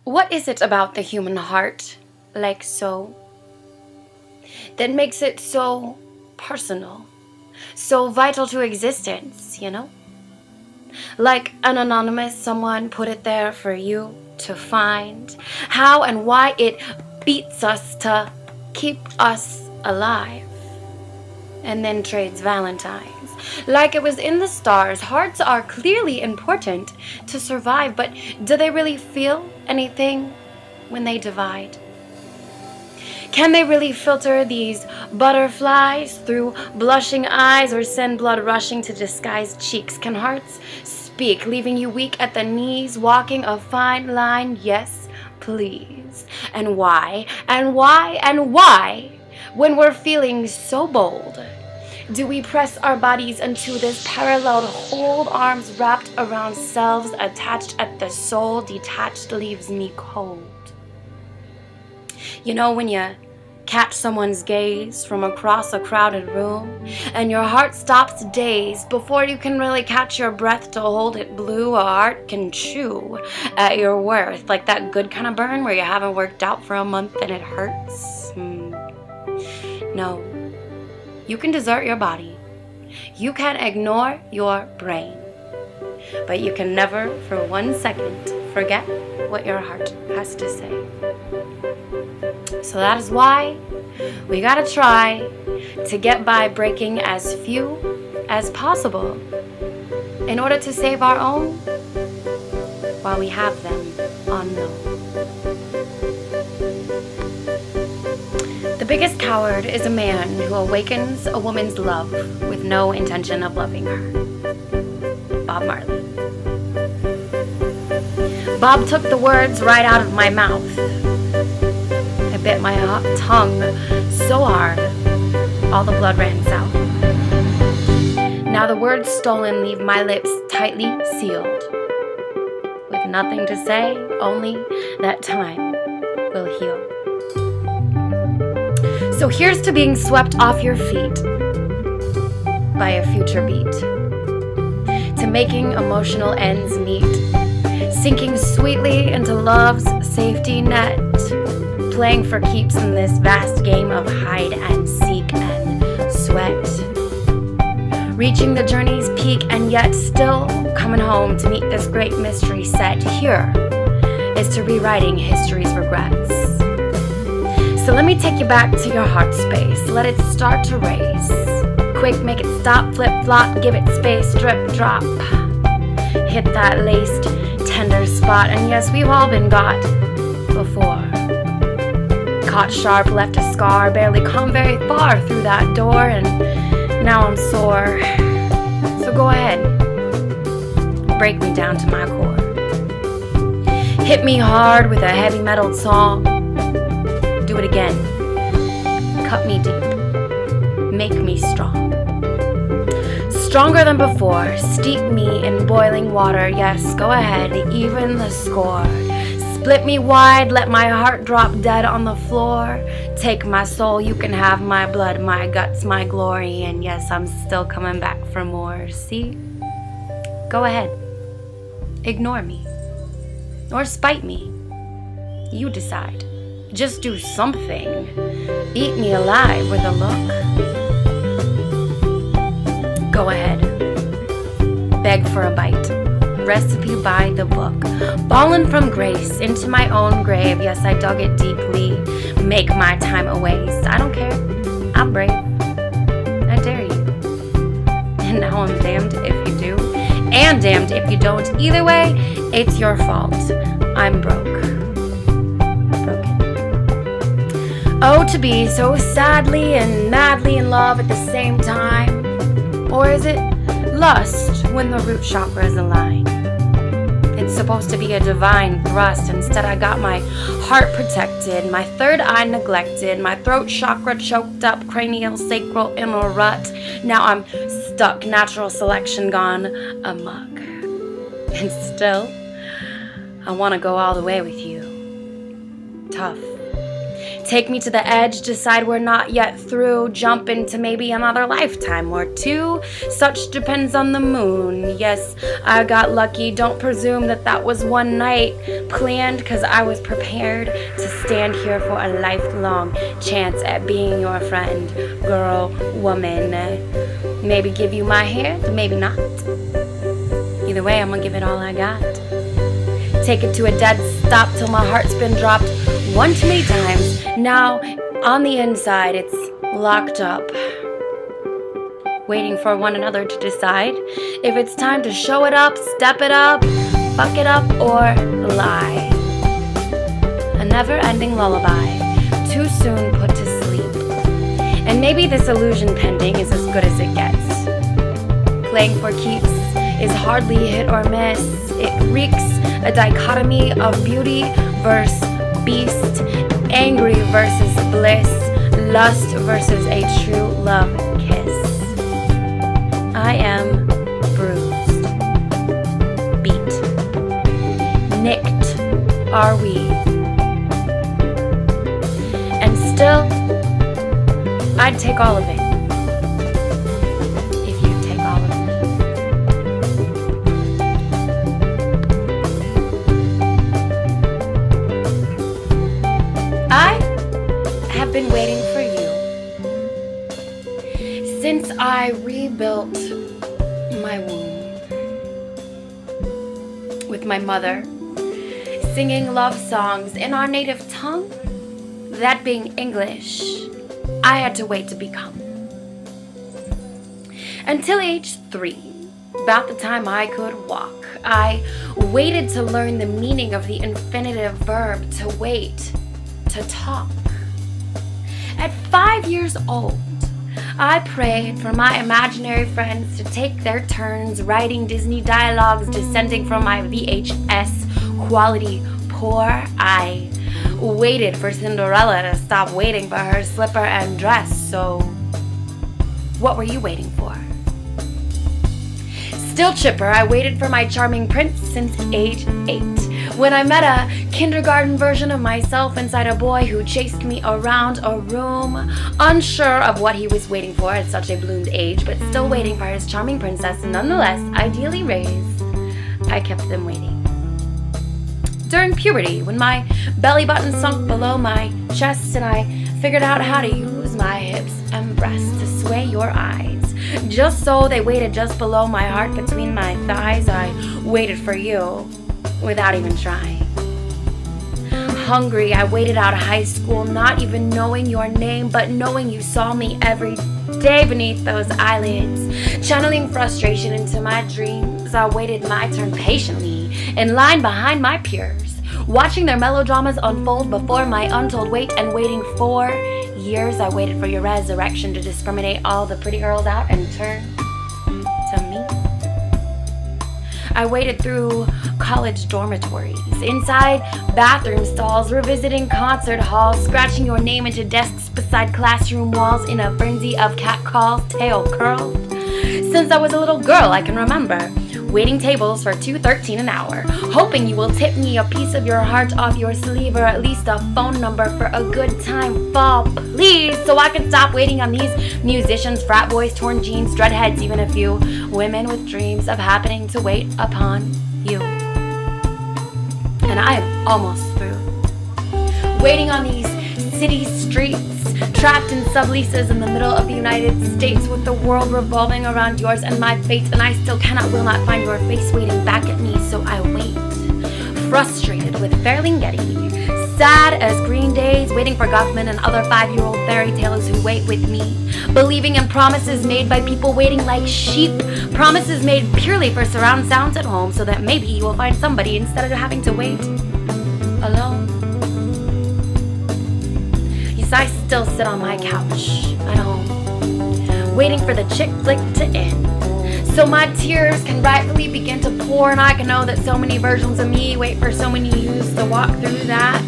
What is it about the human heart, like so, that makes it so personal, so vital to existence, you know? Like an anonymous someone put it there for you to find how and why it beats us to keep us alive, and then trades Valentines like it was in the stars. Hearts are clearly important to survive, but do they really feel anything when they divide? Can they really filter these butterflies through blushing eyes, or send blood rushing to disguised cheeks? Can hearts speak, leaving you weak at the knees, walking a fine line? Yes, please. And why, and why, and why, when we're feeling so bold, do we press our bodies into this parallel hold, arms wrapped around selves, attached at the soul, detached leaves me cold? You know, when you catch someone's gaze from across a crowded room, and your heart stops dazed before you can really catch your breath to hold it blue. A heart can chew at your worth, like that good kind of burn where you haven't worked out for a month and it hurts. No, you can desert your body, you can ignore your brain, but you can never for 1 second forget what your heart has to say. So that is why we gotta try to get by breaking as few as possible in order to save our own while we have them unknown. The biggest coward is a man who awakens a woman's love with no intention of loving her. Bob Marley. Bob took the words right out of my mouth. I bit my tongue so hard, all the blood ran south. Now the words stolen leave my lips tightly sealed, with nothing to say, only that time will heal. So here's to being swept off your feet by a future beat, to making emotional ends meet, sinking sweetly into love's safety net, playing for keeps in this vast game of hide and seek and sweat, reaching the journey's peak and yet still coming home to meet this great mystery set. Here is to rewriting history's regrets. So let me take you back to your heart space. Let it start to race. Quick, make it stop, flip, flop, give it space, drip, drop. Hit that laced, tender spot. And yes, we've all been got before. Caught sharp, left a scar, barely come very far through that door, and now I'm sore. So go ahead, break me down to my core. Hit me hard with a heavy metal song. Do it again. Cut me deep. Make me strong. Stronger than before. Steep me in boiling water. Yes, go ahead. Even the score. Split me wide. Let my heart drop dead on the floor. Take my soul. You can have my blood, my guts, my glory. And yes, I'm still coming back for more. See? Go ahead. Ignore me. Or spite me. You decide. Just do something. Eat me alive with a look. Go ahead. Beg for a bite. Recipe by the book. Fallen from grace into my own grave. Yes, I dug it deeply. Make my time a waste. I don't care. I'm brave. I dare you. And now I'm damned if you do, and damned if you don't. Either way, it's your fault. I'm broke. Oh, to be so sadly and madly in love at the same time. Or is it lust when the root chakras align? It's supposed to be a divine thrust. Instead, I got my heart protected, my third eye neglected, my throat chakra choked up, cranial sacral in a rut. Now I'm stuck, natural selection gone amok. And still, I want to go all the way with you. Tough. Take me to the edge, decide we're not yet through, jump into maybe another lifetime or two. Such depends on the moon. Yes, I got lucky. Don't presume that that was one night planned, cause I was prepared to stand here for a lifelong chance at being your friend, girl, woman. Maybe give you my hand, maybe not. Either way, I'm gonna give it all I got. Take it to a dead stop till my heart's been dropped one too many times. Now, on the inside, it's locked up, waiting for one another to decide if it's time to show it up, step it up, fuck it up, or lie. A never-ending lullaby, too soon put to sleep. And maybe this illusion pending is as good as it gets. Playing for keeps is hardly hit or miss. It reeks a dichotomy of beauty versus beast, angry versus bliss, lust versus a true love kiss. I am bruised, beat, nicked are we, and still I'd take all of it if you'd take all of me. I have been waiting for you since I rebuilt my womb with my mother, singing love songs in our native tongue, that being English. I had to wait to become. Until age 3, about the time I could walk, I waited to learn the meaning of the infinitive verb to wait, to talk. At 5 years old, I prayed for my imaginary friends to take their turns writing Disney dialogues descending from my VHS quality poor. I waited for Cinderella to stop waiting for her slipper and dress. So, what were you waiting for? Still chipper, I waited for my charming prince since age 8. When I met a kindergarten version of myself inside a boy who chased me around a room, unsure of what he was waiting for at such a bloomed age, but still waiting for his charming princess, nonetheless ideally raised, I kept them waiting. During puberty, when my belly button sunk below my chest and I figured out how to use my hips and breasts to sway your eyes, just so they waited just below my heart between my thighs, I waited for you without even trying. Hungry, I waited out of high school, not even knowing your name, but knowing you saw me every day beneath those eyelids. Channeling frustration into my dreams, I waited my turn patiently, in line behind my peers, watching their melodramas unfold before my untold wait, and waiting for years, I waited for your resurrection to discriminate all the pretty girls out and turn to me. I waited through college dormitories, inside bathroom stalls, revisiting concert halls, scratching your name into desks beside classroom walls in a frenzy of catcalls, tail curled. Since I was a little girl, I can remember waiting tables for $2.13 an hour, hoping you will tip me a piece of your heart off your sleeve or at least a phone number for a good time fall, please, so I can stop waiting on these musicians, frat boys, torn jeans, dreadheads, even a few women with dreams of happening to wait upon you. And I am almost through. Waiting on these city streets, trapped in subleases in the middle of the United States, with the world revolving around yours and my fate, and I still will not find your face waiting back at me, so I wait, frustrated with Ferlinghetti, sad as green days, waiting for Guffman and other 5-year-old fairy tales who wait with me, believing in promises made by people waiting like sheep, promises made purely for surround sounds at home, so that maybe you will find somebody instead of having to wait alone. I still sit on my couch at home, waiting for the chick flick to end, so my tears can rightfully begin to pour, and I can know that so many versions of me wait for so many yous to walk through that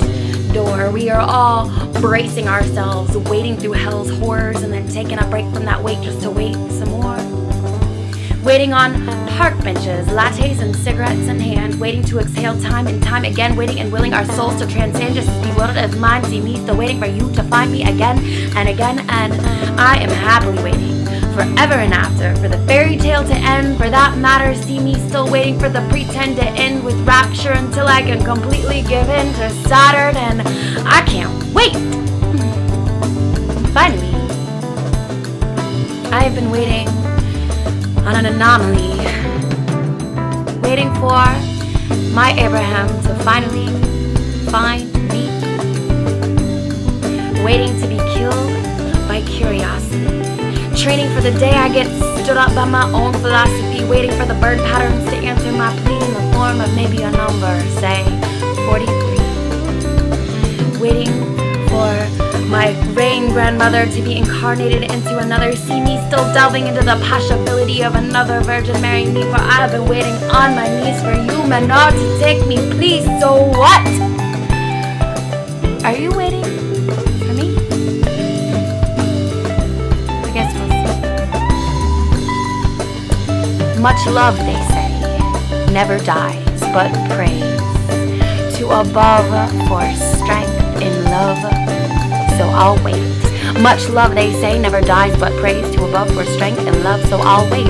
door. We are all bracing ourselves, waiting through hell's horrors, and then taking a break from that wait just to wait some more. waiting on park benches, lattes and cigarettes in hand, waiting to exhale time and time again, waiting and willing our souls to transcend, just as bewildered as mine see me, still waiting for you to find me again and again, and I am happily waiting forever and after, for the fairy tale to end, for that matter, see me still waiting for the pretend to end with rapture until I can completely give in to Saturn, and I can't wait! Finally, I have been waiting on an anomaly, waiting for my Abraham to finally find me, waiting to be killed by curiosity, training for the day I get stood up by my own philosophy, waiting for the bird patterns to answer my plea in the form of maybe a number, say 43. Waiting for my rain grandmother to be incarnated into another, see me still delving into the possibility of another Virgin marrying me, for I have been waiting on my knees for you, Menard, to take me, please, so what? Are you waiting for me? I guess we'll see. Much love, they say, never dies, but prays to above for strength in love, so I'll wait. Much love, they say, never dies, but prays to above for strength and love, so I'll wait.